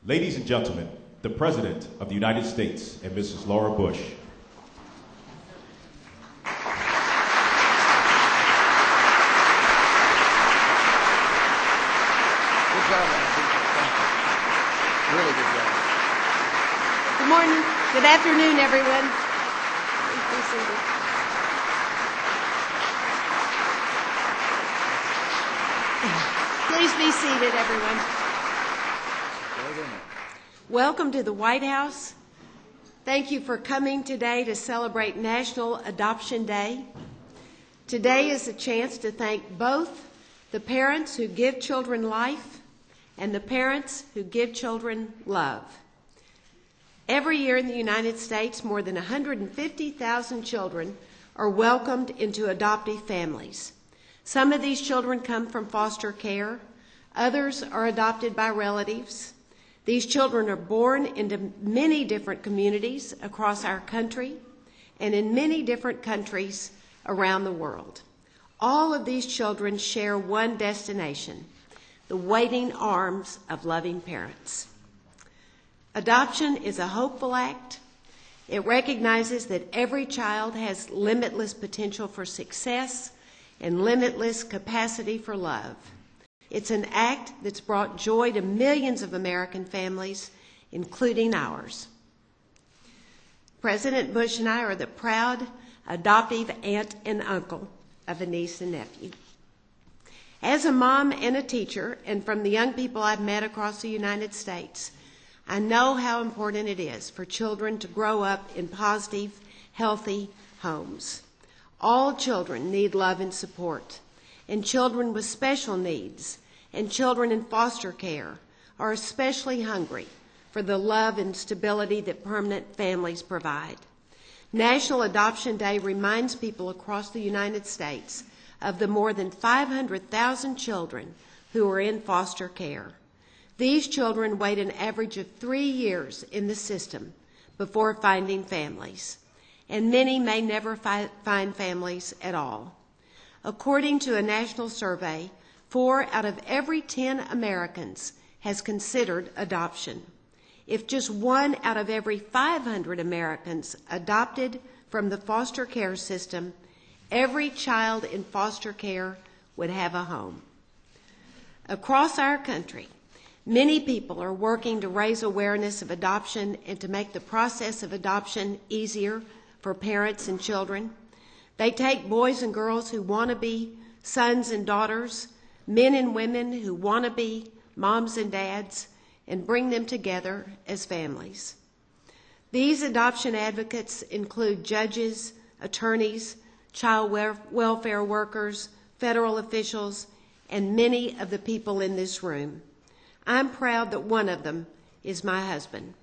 Ladies and gentlemen, the President of the United States and Mrs. Laura Bush. Really good job. Good morning. Good afternoon, everyone. Please be seated. Please be seated, everyone. Welcome to the White House. Thank you for coming today to celebrate National Adoption Day. Today is a chance to thank both the parents who give children life and the parents who give children love. Every year in the United States, more than 150,000 children are welcomed into adoptive families. Some of these children come from foster care. Others are adopted by relatives. These children are born into many different communities across our country and in many different countries around the world. All of these children share one destination: the waiting arms of loving parents. Adoption is a hopeful act. It recognizes that every child has limitless potential for success and limitless capacity for love. It's an act that's brought joy to millions of American families, including ours. President Bush and I are the proud adoptive aunt and uncle of a niece and nephew. As a mom and a teacher, and from the young people I've met across the United States, I know how important it is for children to grow up in positive, healthy homes. All children need love and support, and children with special needs and children in foster care are especially hungry for the love and stability that permanent families provide. National Adoption Day reminds people across the United States of the more than 500,000 children who are in foster care. These children wait an average of 3 years in the system before finding families, and many may never find families at all. According to a national survey, 4 out of every 10 Americans has considered adoption. If just 1 out of every 500 Americans adopted from the foster care system, every child in foster care would have a home. Across our country, many people are working to raise awareness of adoption and to make the process of adoption easier for parents and children. They take boys and girls who want to be sons and daughters, men and women who want to be moms and dads, and bring them together as families. These adoption advocates include judges, attorneys, child welfare workers, federal officials, and many of the people in this room. I'm proud that one of them is my husband.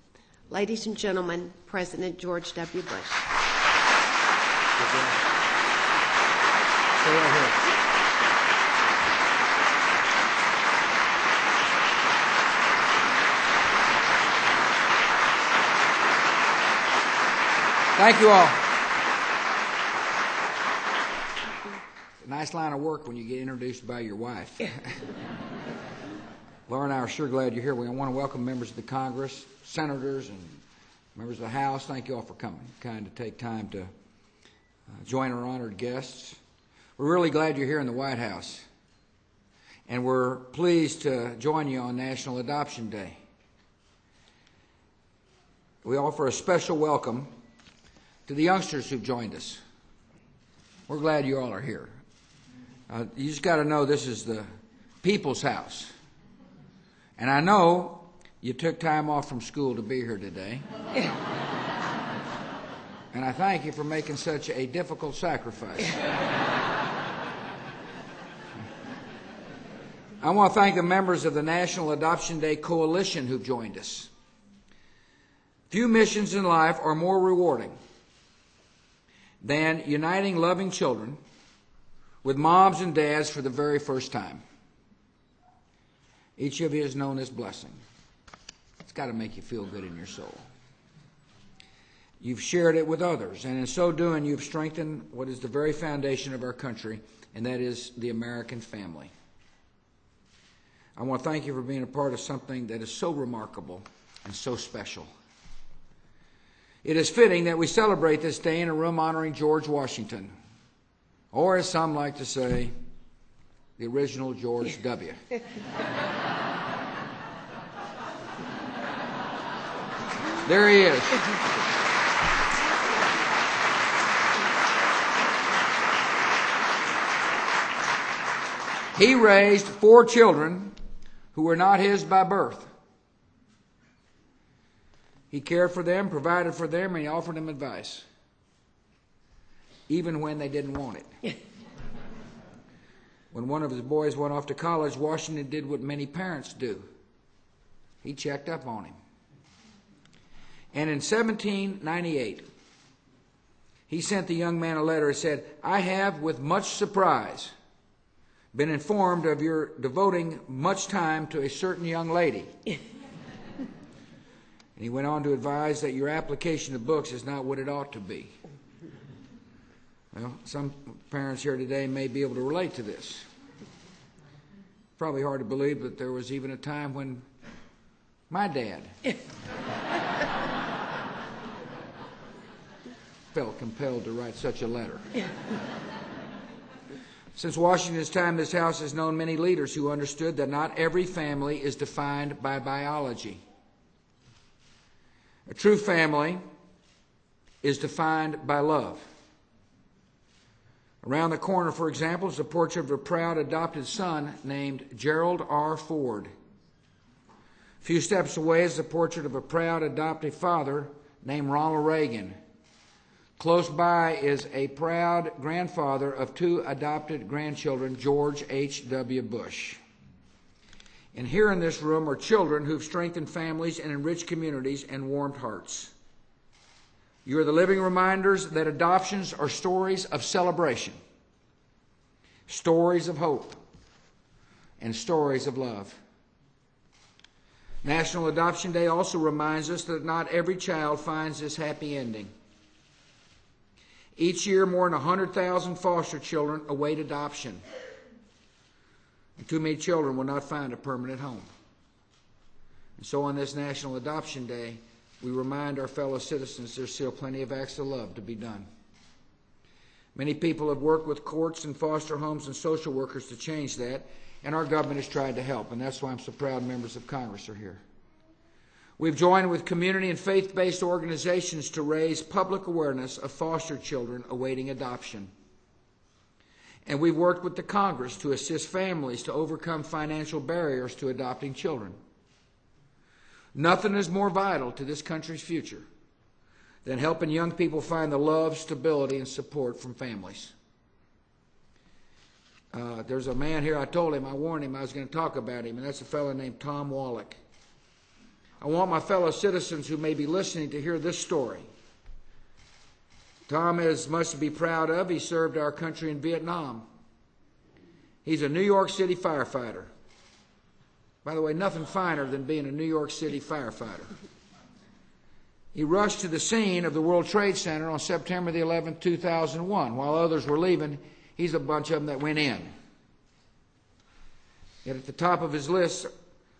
Ladies and gentlemen, President George W. Bush. Stay right here. Thank you all. Nice line of work when you get introduced by your wife. Laura and I are sure glad you're here. We want to welcome members of the Congress, senators, and members of the House. Thank you all for coming. Kind to take time to join our honored guests. We're really glad you're here in the White House, and we're pleased to join you on National Adoption Day. We offer a special welcome to the youngsters who've joined us. We're glad you all are here. You just got to know this is the people's house. And I know you took time off from school to be here today. And I thank you for making such a difficult sacrifice. I want to thank the members of the National Adoption Day Coalition who've joined us. Few missions in life are more rewarding than uniting loving children with moms and dads for the very first time. Each of you has known this blessing. It's got to make you feel good in your soul. You've shared it with others, and in so doing, you've strengthened what is the very foundation of our country, and that is the American family. I want to thank you for being a part of something that is so remarkable and so special. It is fitting that we celebrate this day in a room honoring George Washington, or as some like to say, the original George W. There he is. He raised 4 children who were not his by birth. He cared for them, provided for them, and he offered them advice, even when they didn't want it. When one of his boys went off to college, Washington did what many parents do. He checked up on him. And in 1798, he sent the young man a letter and said, "I have, with much surprise, been informed of your devoting much time to a certain young lady." And he went on to advise that your application of books is not what it ought to be. Well, some parents here today may be able to relate to this. Probably hard to believe that there was even a time when my dad felt compelled to write such a letter. Since Washington's time, this House has known many leaders who understood that not every family is defined by biology. A true family is defined by love. Around the corner, for example, is a portrait of a proud adopted son named Gerald R. Ford. A few steps away is the portrait of a proud adoptive father named Ronald Reagan. Close by is a proud grandfather of 2 adopted grandchildren, George H.W. Bush. And here in this room are children who've strengthened families and enriched communities and warmed hearts. You are the living reminders that adoptions are stories of celebration, stories of hope, and stories of love. National Adoption Day also reminds us that not every child finds this happy ending. Each year, more than 100,000 foster children await adoption. And too many children will not find a permanent home. And so on this National Adoption Day, we remind our fellow citizens there's still plenty of acts of love to be done. Many people have worked with courts and foster homes and social workers to change that, and our government has tried to help, and that's why I'm so proud members of Congress are here. We've joined with community and faith-based organizations to raise public awareness of foster children awaiting adoption. And we've worked with the Congress to assist families to overcome financial barriers to adopting children. Nothing is more vital to this country's future than helping young people find the love, stability, and support from families. There's a man here, I warned him I was going to talk about him, and that's a fellow named Tom Wallach. I want my fellow citizens who may be listening to hear this story. Tom has much to be proud of. He served our country in Vietnam. He's a New York City firefighter. By the way, nothing finer than being a New York City firefighter. He rushed to the scene of the World Trade Center on September the 11th, 2001. While others were leaving, he's a bunch of them that went in. Yet at the top of his list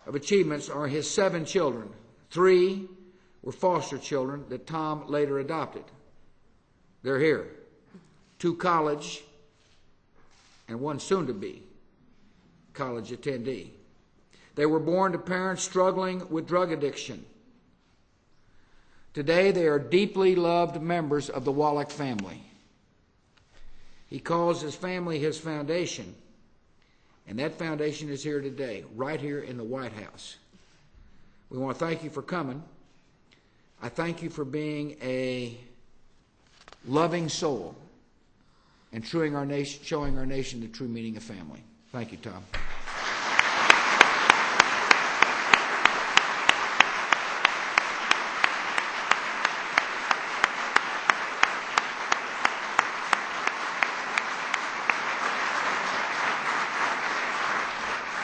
of achievements are his 7 children. 3 were foster children that Tom later adopted. They're here. 2 college and 1 soon-to-be college attendee. They were born to parents struggling with drug addiction. Today, they are deeply loved members of the Wallach family. He calls his family his foundation, and that foundation is here today, right here in the White House. We want to thank you for coming. I thank you for being a loving soul and showing our nation the true meaning of family. Thank you, Tom.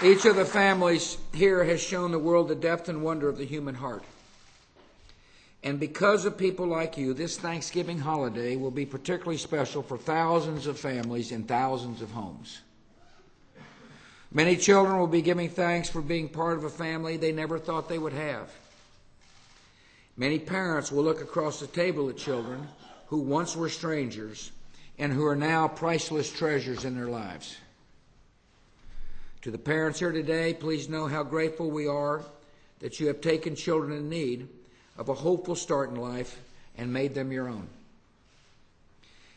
Each of the families here has shown the world the depth and wonder of the human heart. And because of people like you, this Thanksgiving holiday will be particularly special for thousands of families in thousands of homes. Many children will be giving thanks for being part of a family they never thought they would have. Many parents will look across the table at children who once were strangers and who are now priceless treasures in their lives. To the parents here today, please know how grateful we are that you have taken children in need of a hopeful start in life and made them your own.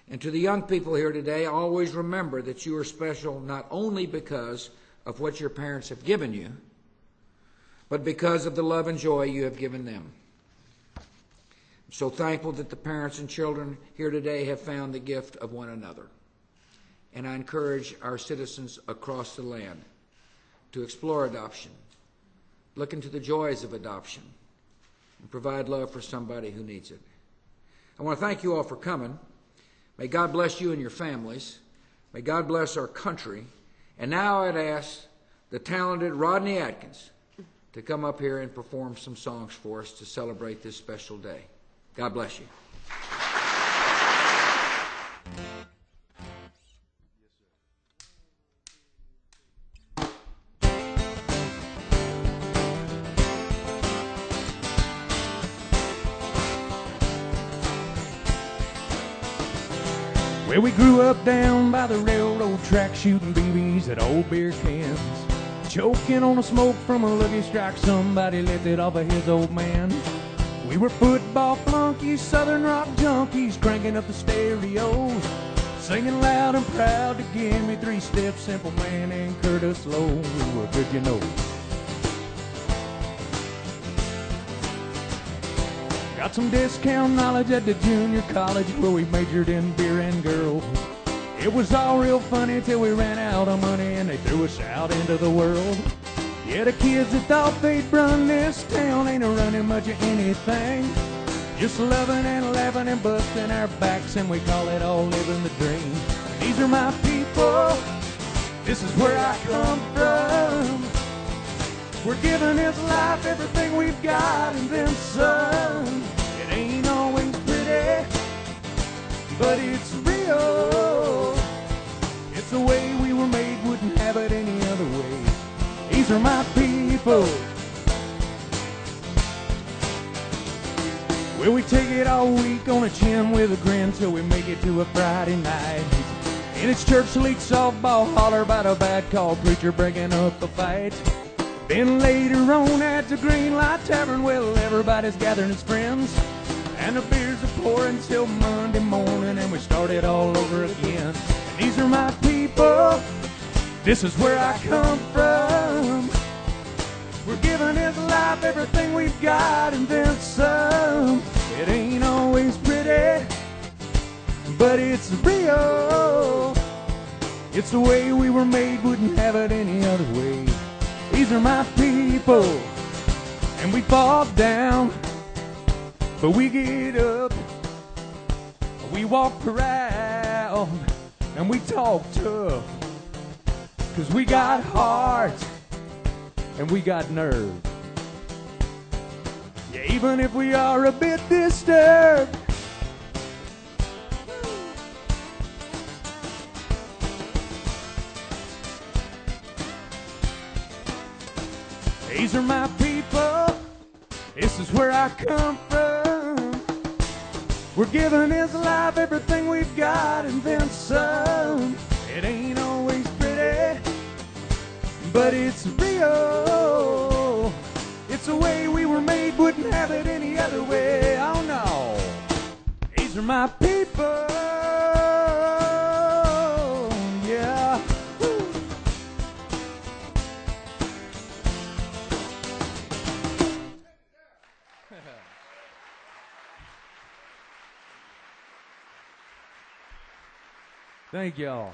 And to the young people here today, always remember that you are special not only because of what your parents have given you, but because of the love and joy you have given them. I'm so thankful that the parents and children here today have found the gift of one another. And I encourage our citizens across the land to explore adoption, look into the joys of adoption, and provide love for somebody who needs it. I want to thank you all for coming. May God bless you and your families. May God bless our country. And now I'd ask the talented Rodney Atkins to come up here and perform some songs for us to celebrate this special day. God bless you. Well, we grew up down by the railroad track, shooting BBs at old beer cans, choking on the smoke from a Lucky Strike somebody lifted off of his old man. We were football flunkies, southern rock junkies, cranking up the stereos, singing loud and proud to give me three steps, Simple Man and Curtis Lowe. We were good, you know. Got some discount knowledge at the junior college where we majored in beer and girls. It was all real funny till we ran out of money and they threw us out into the world. Yeah, the kids that thought they'd run this town ain't running much of anything. Just loving and laughing and busting our backs, and we call it all living the dream. These are my people, this is where I come from. We're giving this life everything we've got and then some. It ain't always pretty, but it's real. It's the way we were made, wouldn't have it any other way. These are my people. Well, we take it all week on a chin with a grin till we make it to a Friday night. And it's church league softball holler about a bad call preacher breaking up a fight. Then later on at the Green Light Tavern, well, everybody's gathering as friends, and the beers are pouring till Monday morning, and we start it all over again. And these are my people, this is where I come from. We're giving this life everything we've got and then some. It ain't always pretty, but it's real. It's the way we were made, wouldn't have it any other way. These are my people, and we fall down, but we get up. We walk proud, and we talk tough, 'cause we got heart, and we got nerve. Yeah, even if we are a bit disturbed. These are my people, this is where I come from. We're giving this life everything we've got and then some. It ain't always pretty, but it's real. It's the way we were made, wouldn't have it any other way. Oh no, these are my people, yeah. Thank y'all.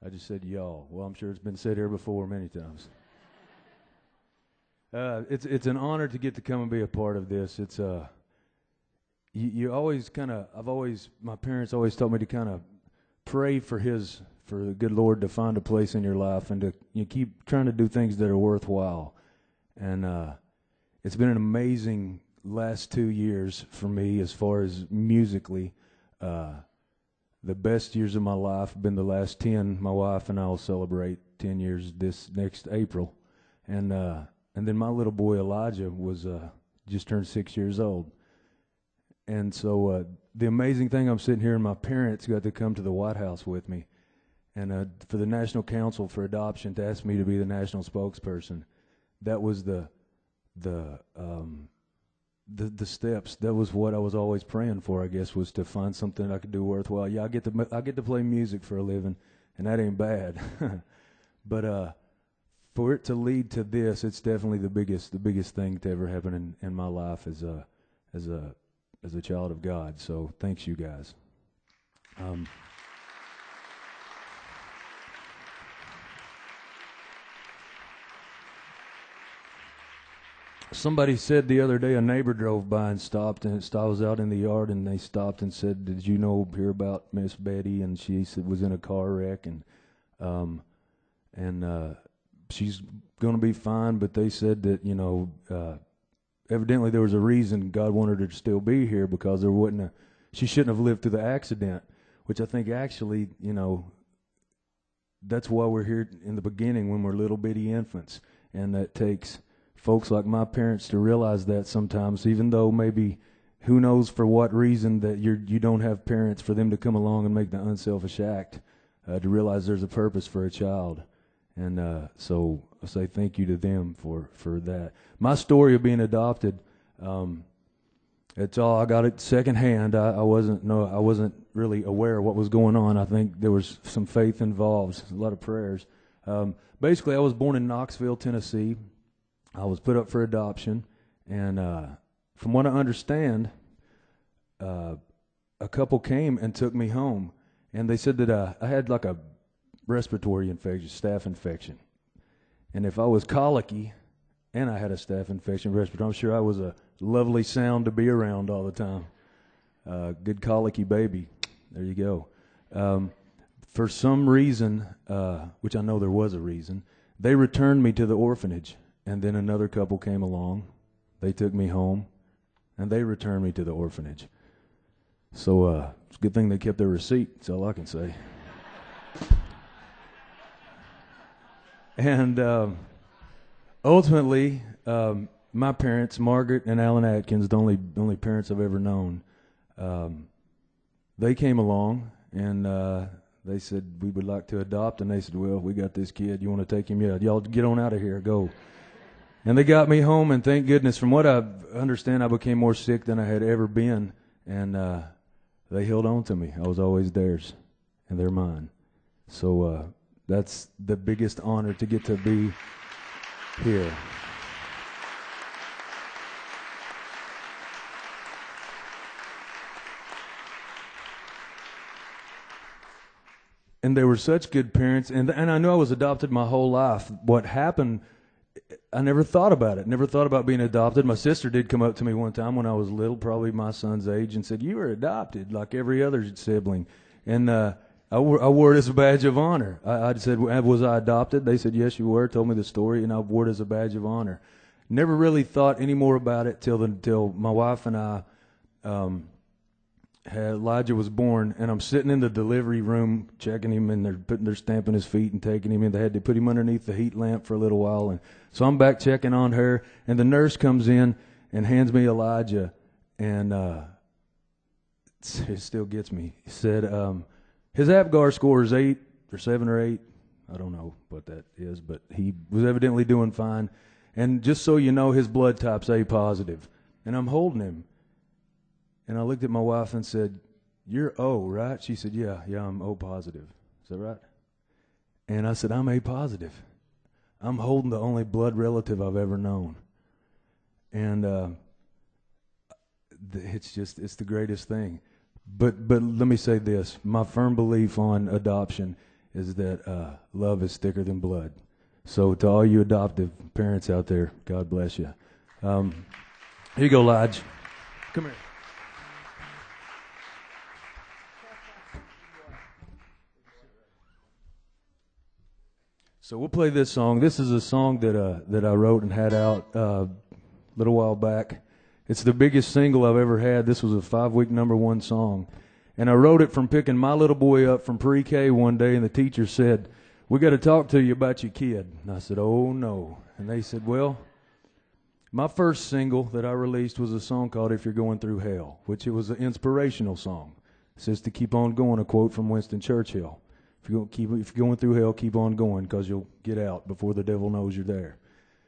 I just said y'all. Well, I'm sure it's been said here before many times. It's an honor to get to come and be a part of this. It's you always kind of, my parents always taught me to kind of pray for the good Lord to find a place in your life and to keep trying to do things that are worthwhile. And it's been an amazing last 2 years for me as far as musically. the best years of my life have been the last 10. My wife and I will celebrate 10 years this next April. And then my little boy Elijah was just turned 6 years old. And so the amazing thing, I'm sitting here and my parents got to come to the White House with me. And for the National Council for Adoption to ask me to be the national spokesperson, that was the steps. That was what I was always praying for, I guess, was to find something I could do worthwhile. Yeah, I get to play music for a living, and that ain't bad. But for it to lead to this, it's definitely the biggest thing to ever happen in my life as a child of God. So thanks, you guys. Somebody said the other day, a neighbor drove by and stopped, and I was out in the yard, and they stopped and said, "Did you hear about Miss Betty?" And she said was in a car wreck, and she's going to be fine. But they said that evidently there was a reason God wanted her to still be here, because she shouldn't have lived through the accident. Which I think actually, that's why we're here in the beginning when we're little bitty infants, and that takes folks like my parents to realize that sometimes, even though maybe who knows for what reason that you don't have parents, for them to come along and make the unselfish act, to realize there's a purpose for a child. And so I say thank you to them for that. My story of being adopted, it's all, I got it secondhand. I wasn't really aware of what was going on. I think there was some faith involved, a lot of prayers. Basically, I was born in Knoxville, Tennessee. I was put up for adoption, and from what I understand, a couple came and took me home, and they said that I had like a respiratory infection, staph infection, and if I was colicky and I had a staph infection, respiratory, I'm sure I was a lovely sound to be around all the time. Good colicky baby. There you go. For some reason, which I know there was a reason, they returned me to the orphanage. And then another couple came along. They took me home, and they returned me to the orphanage. So it's a good thing they kept their receipt. That's all I can say. And ultimately, my parents, Margaret and Alan Atkins, the only parents I've ever known, they came along, and they said, "We would like to adopt." And they said, "Well, we got this kid. You want to take him? Yeah, y'all get on out of here. Go." And they got me home, and thank goodness, from what I understand, I became more sick than I had ever been, and they held on to me. I was always theirs, and they're mine. So that's the biggest honor, to get to be here. And they were such good parents, and I knew I was adopted my whole life. What happened, I never thought about it. Never thought about being adopted. My sister did come up to me one time when I was little, probably my son's age, and said, "You were adopted like every other sibling." And I wore it as a badge of honor. I said, "Was I adopted?" They said, "Yes, you were." Told me the story, and I wore it as a badge of honor. Never really thought any more about it till my wife and I Elijah was born, and I'm sitting in the delivery room checking him, and they're stamping his feet and taking him in. They had to put him underneath the heat lamp for a little while, and so I'm back checking on her, and the nurse comes in and hands me Elijah, and it still gets me. He said his APGAR score is 8 or 7 or 8. I don't know what that is, but he was evidently doing fine. And just so you know, his blood type's A positive, and I'm holding him. And I looked at my wife and said, "You're O, right?" She said, Yeah, I'm O positive. Is that right? And I said, "I'm A positive. I'm holding the only blood relative I've ever known." And it's the greatest thing. But let me say this. My firm belief on adoption is that love is thicker than blood. So to all you adoptive parents out there, God bless you. Here you go, Lodge. Come here. So we'll play this song. This is a song that I wrote and had out a little while back. It's the biggest single I've ever had. This was a 5-week #1 song. And I wrote it from picking my little boy up from pre-K one day, and the teacher said, "We got to talk to you about your kid." And I said, "Oh, no." And they said, "Well, my first single that I released was a song called If You're Going Through Hell," which it was an inspirational song. It says to keep on going, a quote from Winston Churchill. If you're going through hell, keep on going, because you'll get out before the devil knows you're there.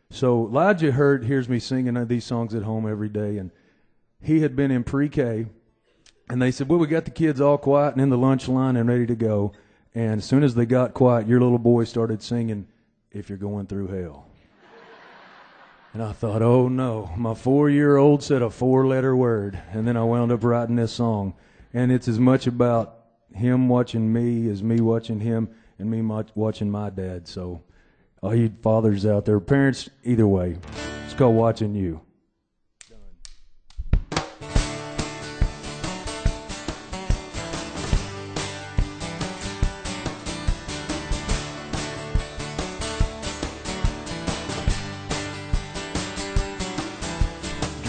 So Elijah hears me singing these songs at home every day, and he had been in pre-K, and they said, "Well, we got the kids all quiet and in the lunch line and ready to go." And as soon as they got quiet, your little boy started singing, "If You're Going Through Hell." And I thought, oh no, my 4-year-old said a 4-letter word. And then I wound up writing this song. And it's as much about him watching me as me watching him and me watching my dad. So all you fathers out there, parents, either way, it's called Watching You.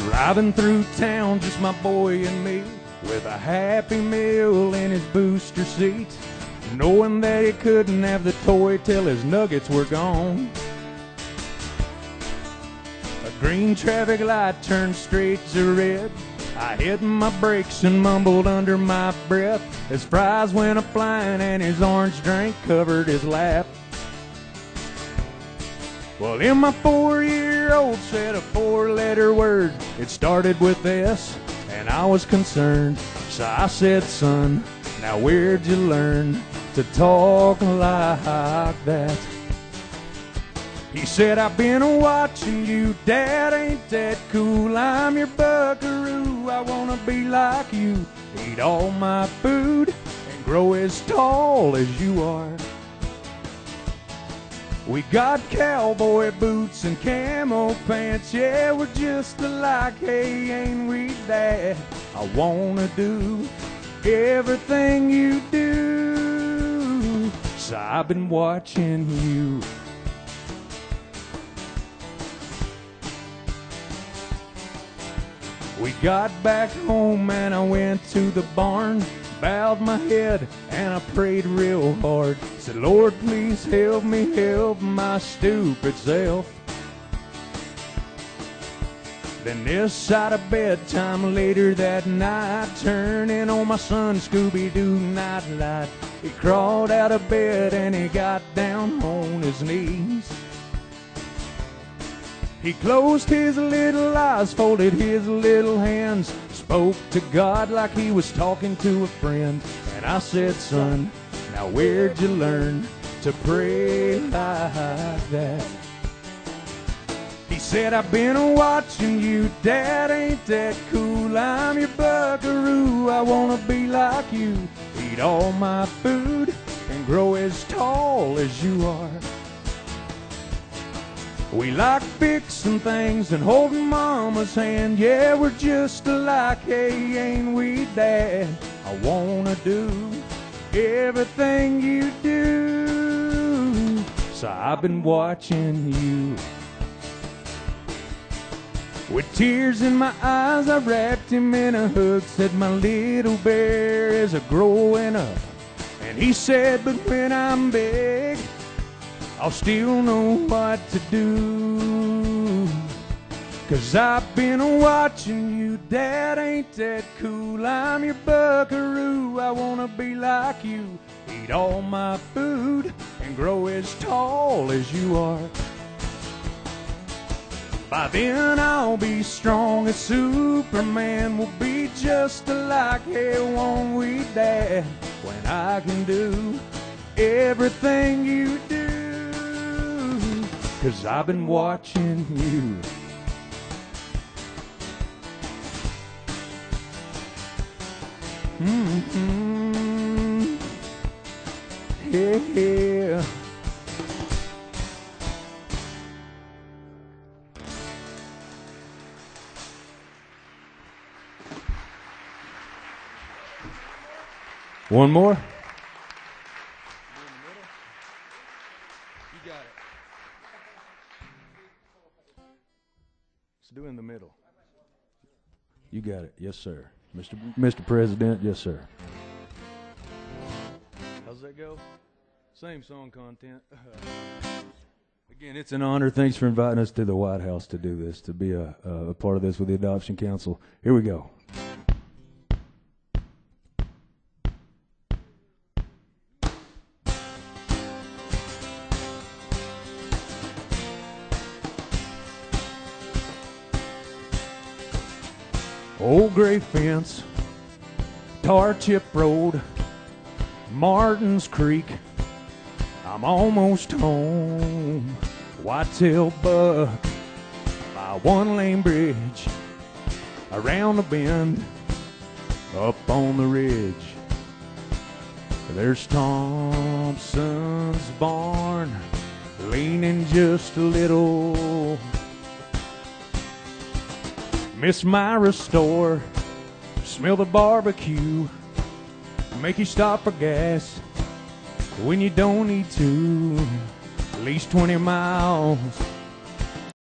Driving through town, just my boy and me, with a Happy Meal in his booster seat, knowing that he couldn't have the toy till his nuggets were gone. A green traffic light turned straight to red. I hit my brakes and mumbled under my breath as fries went a-flying and his orange drink covered his lap. Well, then my 4-year-old said a 4-letter word. It started with S, and I was concerned. So I said, "Son, now where'd you learn to talk like that?" He said, "I've been watching you, Dad, ain't that cool? I'm your buckaroo, I wanna be like you. Eat all my food and grow as tall as you are. We got cowboy boots and camo pants, yeah, we're just alike, hey, ain't we, Dad? I wanna do everything you do, so I've been watching you." We got back home and I went to the barn, bowed my head and I prayed real hard. Said, "Lord, please help me help my stupid self." Then this side of bedtime later that night, turning on my son Scooby-Doo nightlight, he crawled out of bed and he got down on his knees. He closed his little eyes, folded his little hands, spoke to God like he was talking to a friend. And I said, "Son, now where'd you learn to pray like that?" He said, "I've been watching you, Dad, ain't that cool? I'm your buckaroo, I wanna be like you. Eat all my food and grow as tall as you are. We like fixing things and holding Mama's hand, yeah, we're just alike, hey, ain't we, Dad? I wanna do everything you do, so I've been watching you." With tears in my eyes, I wrapped him in a hug, said, "My little bear is a-growing up." And he said, "But when I'm big, I'll still know what to do. 'Cause I've been watching you, Dad, ain't that cool? I'm your buckaroo, I wanna be like you. Eat all my food and grow as tall as you are. By then I'll be strong as Superman, we'll be just alike, hey, won't we, Dad? When I can do everything you do, 'cause I've been watching you." Yeah. One more? You got it. Let's do in the middle. You got it. Yes, sir. Mr. President, yes, sir. How's that go? Same song content. Again, it's an honor. Thanks for inviting us to the White House to do this, to be a part of this with the Adoption Council. Here we go. Old gray fence, tar chip road, Martin's Creek, I'm almost home. Whitetail buck by one lane bridge, around the bend, up on the ridge. There's Thompson's barn, leaning just a little. Miss Myra's store, smell the barbecue, make you stop for gas when you don't need to. At least 20 miles,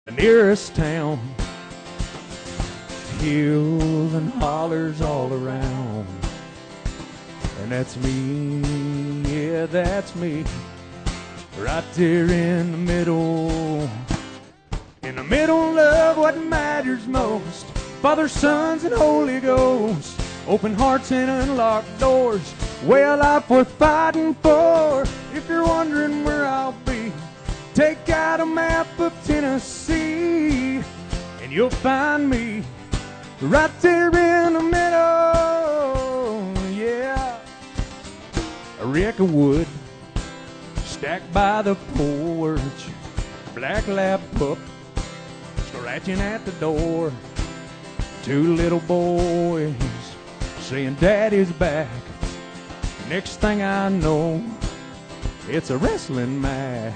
the nearest town, hills and hollers all around. And that's me, yeah, that's me, right there in the middle. In the middle of what matters most, Father, Sons, and Holy Ghost. Open hearts and unlocked doors, way of life worth fighting for. If you're wondering where I'll be, take out a map of Tennessee, and you'll find me right there in the middle, yeah. A wreck of wood stacked by the porch, black lab pup scratching at the door. Two little boys saying Daddy's back. Next thing I know, it's a wrestling match.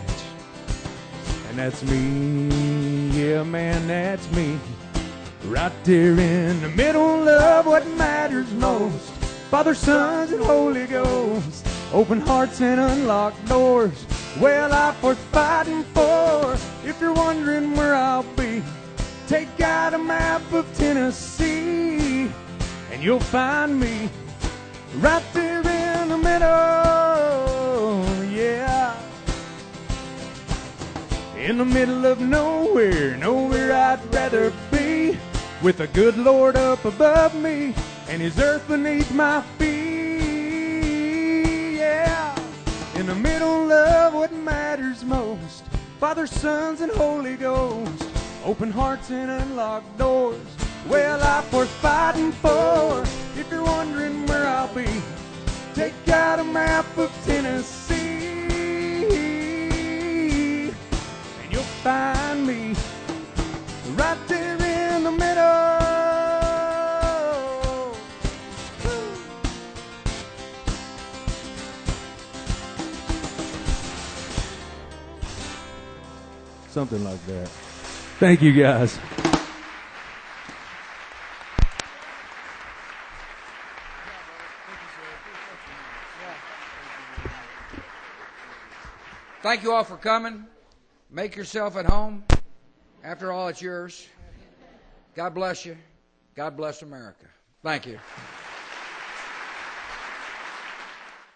And that's me, yeah man, that's me, right there in the middle of what matters most. Father, Sons, and Holy Ghost. Open hearts and unlocked doors, well, life worth fighting for. If you're wondering where I'll be, take out a map of Tennessee, and you'll find me right there in the middle, yeah. In the middle of nowhere, nowhere I'd rather be, with the good Lord up above me, and His earth beneath my feet, yeah. In the middle of what matters most, Father, Sons, and Holy Ghost. Open hearts and unlocked doors, well, life worth fighting for. If you're wondering where I'll be, take out a map of Tennessee, and you'll find me right there in the middle. Something like that. Thank you, guys. Thank you all for coming. Make yourself at home. After all, it's yours. God bless you. God bless America. Thank you.